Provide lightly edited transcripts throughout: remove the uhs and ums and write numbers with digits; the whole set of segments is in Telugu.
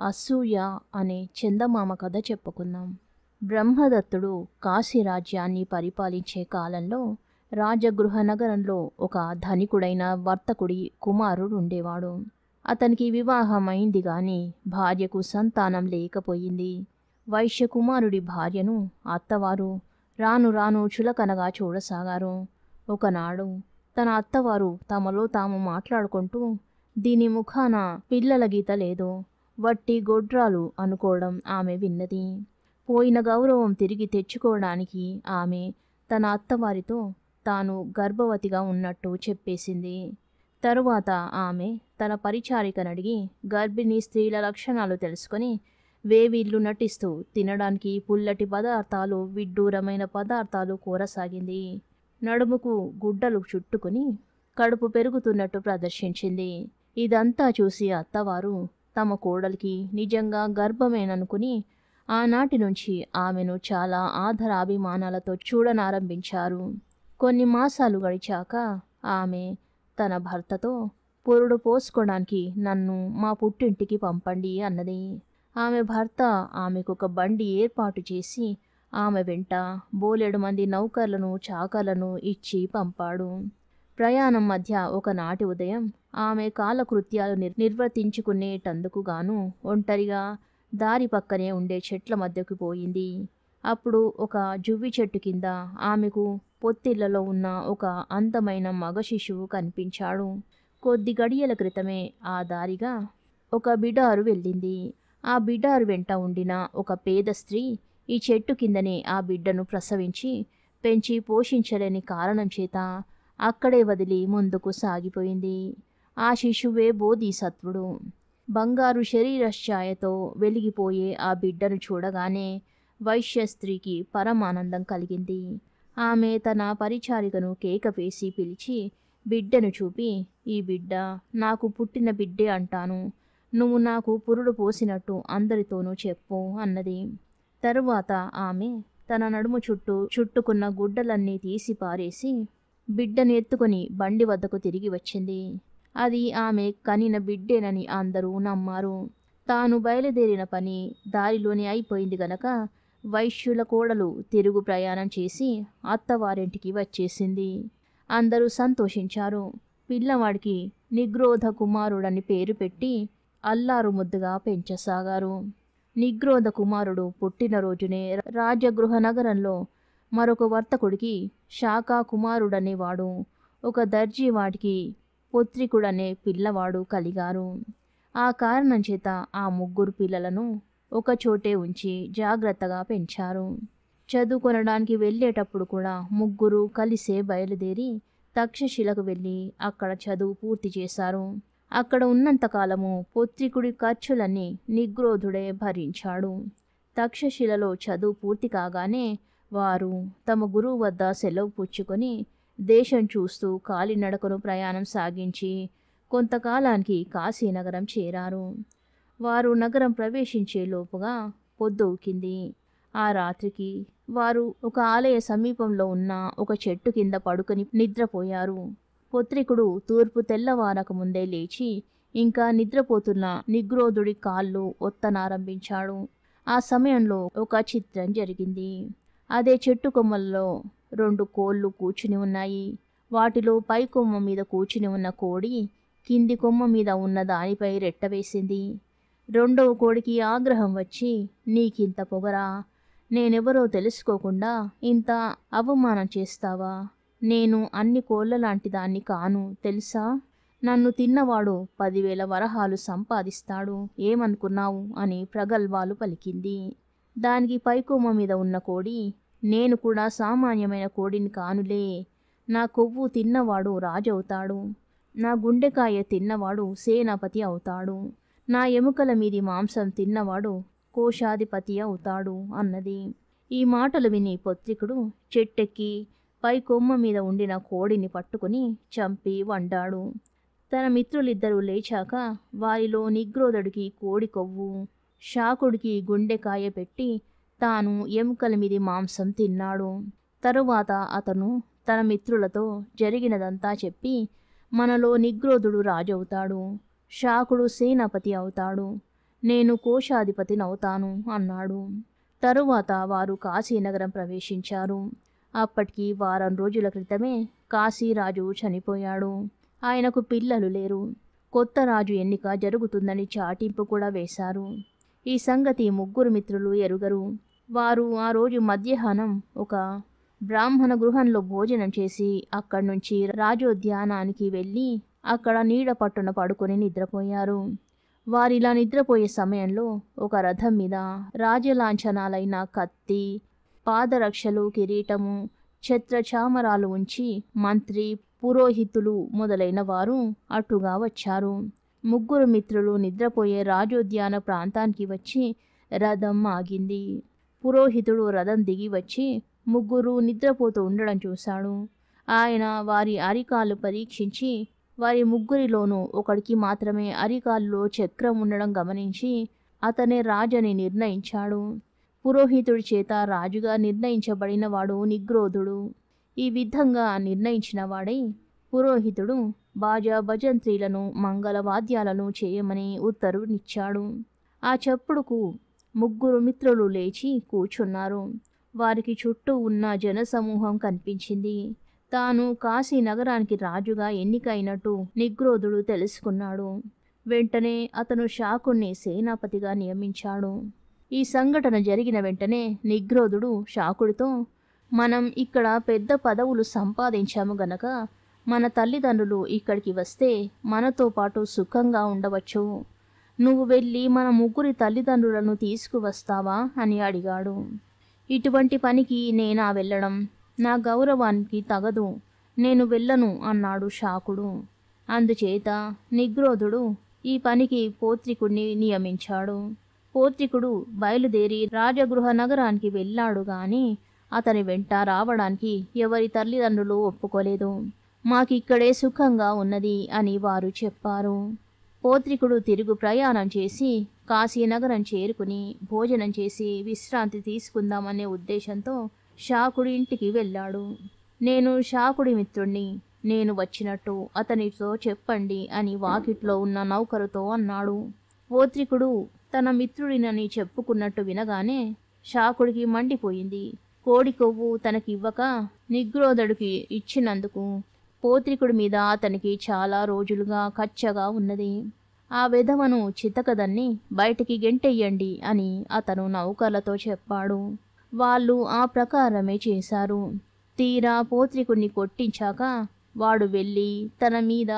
అసూయ అనే చందమామ కథ చెప్పుకుందాం. బ్రహ్మదత్తుడు కాశీ రాజ్యాన్ని పరిపాలించే కాలంలో రాజగృహ నగరంలో ఒక ధనికుడైన వర్తకుడి కుమారుడు ఉండేవాడు. అతనికి వివాహమైంది గాని భార్యకు సంతానం లేకపోయింది. వైశ్యకుమారుడి భార్యను అత్తవారు రాను రాను చులకనగా చూడసాగారు. ఒకనాడు తన అత్తవారు తమలో తాము మాట్లాడుకుంటూ, దీని ముఖాన పిల్లల గీత లేదు, వట్టి గొడ్రాలు అనుకోవడం ఆమె విన్నది. పోయిన గౌరవం తిరిగి తెచ్చుకోవడానికి ఆమె తన అత్తవారితో తాను గర్భవతిగా ఉన్నట్టు చెప్పేసింది. తరువాత ఆమె తన పరిచారికనడిగి గర్భిణీ స్త్రీల లక్షణాలు తెలుసుకొని వేవీళ్లు నటిస్తూ తినడానికి పుల్లటి పదార్థాలు, విడ్డూరమైన పదార్థాలు కోరసాగింది. నడుముకు గుడ్డలు చుట్టుకుని కడుపు పెరుగుతున్నట్టు ప్రదర్శించింది. ఇదంతా చూసి అత్తవారు తమ కోడలికి నిజంగా గర్భమేననుకుని ఆనాటి నుంచి ఆమెను చాలా ఆదరాభిమానాలతో చూడనారంభించారు. కొన్ని మాసాలు గడిచాక ఆమె తన భర్తతో పురుడు పోసుకోవడానికి నన్ను మా పుట్టింటికి పంపండి అన్నది. ఆమె భర్త ఆమెకు ఒక బండి ఏర్పాటు చేసి ఆమె వెంట బోలెడు మంది నౌకర్లను, చాకర్లను ఇచ్చి పంపాడు. ప్రయాణం మధ్య ఒకనాటి ఉదయం ఆమె కాలకృత్యాలు నిర్వర్తించుకునేటందుకు గాను ఒంటరిగా దారి పక్కనే ఉండే చెట్ల మధ్యకు పోయింది. అప్పుడు ఒక జువ్వి చెట్టు కింద ఆమెకు పొత్తిళ్లలో ఉన్న ఒక అందమైన మగ శిశువు కనిపించాడు. కొద్ది గడియల క్రితమే ఆ దారిగా ఒక బిడారు వెళ్ళింది. ఆ బిడారు వెంట ఉండిన ఒక పేద స్త్రీ ఈ చెట్టు కిందనే ఆ బిడ్డను ప్రసవించి పెంచి పోషించలేని కారణం చేత అక్కడే వదిలి ముందుకు సాగిపోయింది. ఆ శిశువే బోధిసత్వుడు. బంగారు శరీరఛాయతో వెలిగిపోయే ఆ బిడ్డను చూడగానే వైశ్య స్త్రీకి పరమానందం కలిగింది. ఆమె తన పరిచారికను కేక వేసి పిలిచి బిడ్డను చూపి, ఈ బిడ్డ నాకు పుట్టిన బిడ్డే అంటాను, నువ్వు నాకు పురుడు పోసినట్టు అందరితోనూ చెప్పు అన్నది. తరువాత ఆమె తన నడుము చుట్టుకున్న గుడ్డలన్నీ తీసి పారేసి బిడ్డను ఎత్తుకొని బండి వద్దకు తిరిగి వచ్చింది. అది ఆమె కనిన బిడ్డేనని అందరూ నమ్మారు. తాను బయలుదేరిన పని దారిలోనే అయిపోయింది గనక వైశ్యుల కోడలు తిరుగు ప్రయాణం చేసి అత్తవారింటికి వచ్చేసింది. అందరూ సంతోషించారు. పిల్లవాడికి నిగ్రోధ కుమారుడని పేరు పెట్టి అల్లారు ముద్దుగా పెంచసాగారు. నిగ్రోధ కుమారుడు పుట్టినరోజునే రాజగృహ నగరంలో మరొక వర్తకుడికి శాకా కుమారుడనేవాడు, ఒక దర్జీవాడికి పుత్రికుడనే పిల్లవాడు కలిగారు. ఆ కారణం చేత ఆ ముగ్గురు పిల్లలను ఒకచోటే ఉంచి జాగ్రత్తగా పెంచారు. చదువుకొనడానికి వెళ్ళేటప్పుడు కూడా ముగ్గురు కలిసే బయలుదేరి తక్షశిలకు వెళ్ళి అక్కడ చదువు పూర్తి చేశారు. అక్కడ ఉన్నంతకాలము పుత్రికుడి ఖర్చులన్నీ నిగ్రోధుడే భరించాడు. తక్షశిలలో చదువు పూర్తి కాగానే వారు తమ గురువు వద్ద సెలవు పుచ్చుకొని దేశం చూస్తూ కాలినడకను ప్రయాణం సాగించి కొంతకాలానికి కాశీనగరం చేరారు. వారు నగరం ప్రవేశించే లోపుగా పొద్దవుకింది. ఆ రాత్రికి వారు ఒక ఆలయ సమీపంలో ఉన్న ఒక చెట్టు కింద పడుకొని నిద్రపోయారు. పుత్రికుడు తూర్పు తెల్లవారక ముందే లేచి ఇంకా నిద్రపోతున్న నిగ్రోధుడి కాళ్ళు ఒత్తనారంభించాడు. ఆ సమయంలో ఒక చిత్రం జరిగింది. అదే చెట్టు కొమ్మల్లో 2 కోళ్లు కూర్చుని ఉన్నాయి. వాటిలో పై కొమ్మ మీద కూర్చుని ఉన్న కోడి కింది కొమ్మ మీద ఉన్న దానిపై రెట్టవేసింది. రెండవ కోడికి ఆగ్రహం వచ్చి, నీకింత పొగరా, నేనెవరో తెలుసుకోకుండా ఇంత అవమానం చేస్తావా? నేను అన్ని కోళ్ల లాంటి దాన్ని కాను తెలుసా? నన్ను తిన్నవాడు 10,000 వరహాలు సంపాదిస్తాడు, ఏమనుకున్నావు అని ప్రగల్భాలు పలికింది. దానికి పైకొమ్మ మీద ఉన్న కోడి, నేను కూడా సామాన్యమైన కోడిని కానులే, నా కొవ్వు తిన్నవాడు రాజవుతాడు, నా గుండెకాయ తిన్నవాడు సేనాపతి అవుతాడు, నా ఎముకల మీది మాంసం తిన్నవాడు కోశాధిపతి అవుతాడు అన్నది. ఈ మాటలు విని పుత్రికుడు చెట్టెక్కి పై కొమ్మ మీద ఉండిన కోడిని పట్టుకుని చంపి వండాడు. తన మిత్రులిద్దరూ లేచాక వారిలో నిగ్రోధుడికి కోడి కొవ్వు, శాకుడికి గుండెకాయ పెట్టి తాను ఎముకల మీది మాంసం తిన్నాడు. తరువాత అతను తన మిత్రులతో జరిగినదంతా చెప్పి, మనలో నిగ్రోధుడు రాజవుతాడు, శాకుడు సేనాపతి అవుతాడు, నేను కోశాధిపతినవుతాను అన్నాడు. తరువాత వారు కాశీనగరం ప్రవేశించారు. అప్పటికి వారం రోజుల క్రితమే కాశీరాజు చనిపోయాడు. ఆయనకు పిల్లలు లేరు. కొత్త రాజు ఎన్నిక జరుగుతుందని చాటింపు కూడా వేశారు. ఈ సంగతి ముగ్గురు మిత్రులు ఎరుగరు. వారు ఆ రోజు మధ్యాహ్నం ఒక బ్రాహ్మణ గృహంలో భోజనం చేసి అక్కడి నుంచి రాజోద్యానానికి వెళ్ళి అక్కడ నీడ పట్టున పడుకొని నిద్రపోయారు. వారిలా నిద్రపోయే సమయంలో ఒక రథం మీద రాజలాంఛనాలైన కత్తి, పాదరక్షలు, కిరీటము, ఛత్రచామరాలు ఉంచి మంత్రి, పురోహితులు మొదలైన వారు అటుగా వచ్చారు. ముగ్గురు మిత్రులు నిద్రపోయే రాజోద్యాన ప్రాంతానికి వచ్చి రథం ఆగింది. పురోహితుడు రథం దిగి వచ్చి ముగ్గురు నిద్రపోతూ ఉండడం చూశాడు. ఆయన వారి అరికాలు పరీక్షించి వారి ముగ్గురిలోనూ ఒకడికి మాత్రమే అరికాల్లో చక్రం ఉండడం గమనించి అతనే రాజని నిర్ణయించాడు. పురోహితుడి చేత రాజుగా నిర్ణయించబడిన వాడు నిగ్రోధుడు. ఈ విధంగా నిర్ణయించిన వాడై పురోహితుడు బాజా భజంత్రీలను మంగళవాద్యాలను చేయమని ఉత్తర్వునిచ్చాడు. ఆ చప్పుడుకు ముగ్గురు మిత్రులు లేచి కూర్చున్నారు. వారికి చుట్టూ ఉన్న జనసమూహం కనిపించింది. తాను కాశీ నగరానికి రాజుగా ఎన్నికైనట్టు నిగ్రోధుడు తెలుసుకున్నాడు. వెంటనే అతను శాకుణ్ణి సేనాపతిగా నియమించాడు. ఈ సంఘటన జరిగిన వెంటనే నిగ్రోధుడు శాకుడితో, మనం ఇక్కడ పెద్ద పదవులు సంపాదించాము గనక మన తల్లిదండ్రులు ఇక్కడికి వస్తే మనతో పాటు సుఖంగా ఉండవచ్చు. నువ్వు వెళ్ళి మన ముగ్గురి తల్లిదండ్రులను తీసుకువస్తావా అని అడిగాడు. ఇటువంటి పనికి నేనా వెళ్ళడం? నా గౌరవానికి తగదు, నేను వెళ్ళను అన్నాడు శాకుడు. అందుచేత నిగ్రోధుడు ఈ పనికి పోత్రికుడిని నియమించాడు. పోత్రికుడు బయలుదేరి రాజగృహ నగరానికి వెళ్ళాడు గాని అతని వెంట రావడానికి ఎవరి తల్లిదండ్రులు ఒప్పుకోలేదు. మాకిక్కడే సుఖంగా ఉన్నది అని వారు చెప్పారు. పోత్రికుడు తిరుగు ప్రయాణం చేసి కాశీనగరం చేరుకుని భోజనం చేసి విశ్రాంతి తీసుకుందామనే ఉద్దేశంతో శాకుడి ఇంటికి వెళ్ళాడు. నేను శాకుడి మిత్రుణ్ణి, నేను వచ్చినట్టు అతనితో చెప్పండి అని వాకిట్లో ఉన్న నౌకరుతో అన్నాడు. పోత్రికుడు తన మిత్రుడినని చెప్పుకున్నట్టు వినగానే శాకుడికి మండిపోయింది. కోడి కొవ్వు తనకివ్వక నిగ్రోధుడికి ఇచ్చినందుకు పోత్రికుడి మీద అతనికి చాలా రోజులుగా కచ్చగా ఉన్నది. ఆ వెధవను చితకదన్ని బయటికి గెంటెయ్యండి అని అతను నౌకర్లతో చెప్పాడు. వాళ్ళు ఆ ప్రకారమే చేశారు. తీరా పోత్రికుడిని కొట్టించాక వాడు వెళ్ళి తన మీద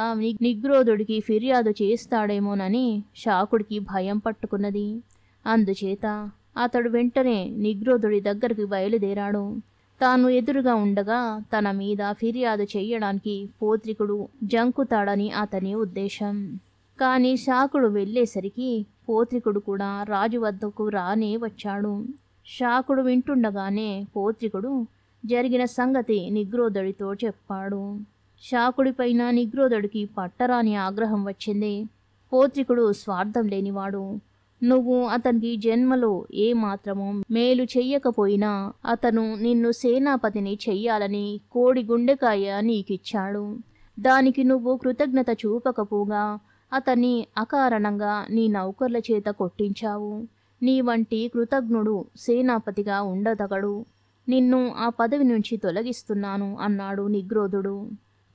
నిగ్రోధుడికి ఫిర్యాదు చేస్తాడేమోనని శాకుడికి భయం పట్టుకున్నది. అందుచేత అతడు వెంటనే నిగ్రోధుడి దగ్గరికి బయలుదేరాడు. తాను ఎదురుగా ఉండగా తన మీద ఫిర్యాదు చెయ్యడానికి పోత్రికుడు జంకుతాడని అతని ఉద్దేశం. కానీ శాకుడు వెళ్ళేసరికి పోత్రికుడు కూడా రాజు వద్దకు రానే వచ్చాడు. శాకుడు వింటుండగానే పోత్రికుడు జరిగిన సంగతి నిగ్రోధుడితో చెప్పాడు. శాకుడిపైన నిగ్రోధుడికి పట్టరాని ఆగ్రహం వచ్చింది. పోత్రికుడు స్వార్థం లేనివాడు. నువ్వు అతనికి జన్మలో ఏ మాత్రము మేలు చెయ్యకపోయినా అతను నిన్ను సేనాపతిని చెయ్యాలని కోడి గుండెకాయ నీకిచ్చాడు. దానికి నువ్వు కృతజ్ఞత చూపకపోగా అతన్ని అకారణంగా నీ నౌకర్ల చేత కొట్టించావు. నీ వంటి కృతజ్ఞుడు సేనాపతిగా ఉండదగడు. నిన్ను ఆ పదవి నుంచి తొలగిస్తున్నాను అన్నాడు నిగ్రోధుడు.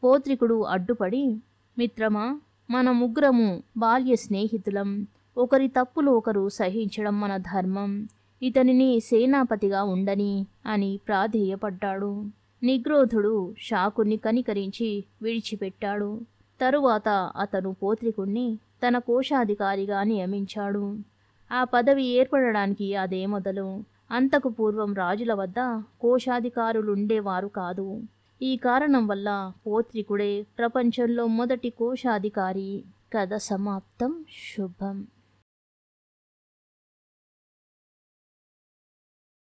పోత్రికుడు అడ్డుపడి, మిత్రమా, మన ముగ్గురము బాల్య స్నేహితులం. ఒకరి తప్పులు ఒకరు సహించడం మన ధర్మం. ఇతనిని సేనాపతిగా ఉండని అని ప్రాధేయపడ్డాడు. నిగ్రోధుడు శాకుని కనికరించి విడిచిపెట్టాడు. తరువాత అతను పోత్రికుణ్ణి తన కోశాధికారిగా నియమించాడు. ఆ పదవి ఏర్పడడానికి అదే మొదలు. అంతకు పూర్వం రాజుల వద్ద కోశాధికారులుండేవారు కాదు. ఈ కారణం వల్ల పోత్రికుడే ప్రపంచంలో మొదటి కోశాధికారి. కథ సమాప్తం. శుభం.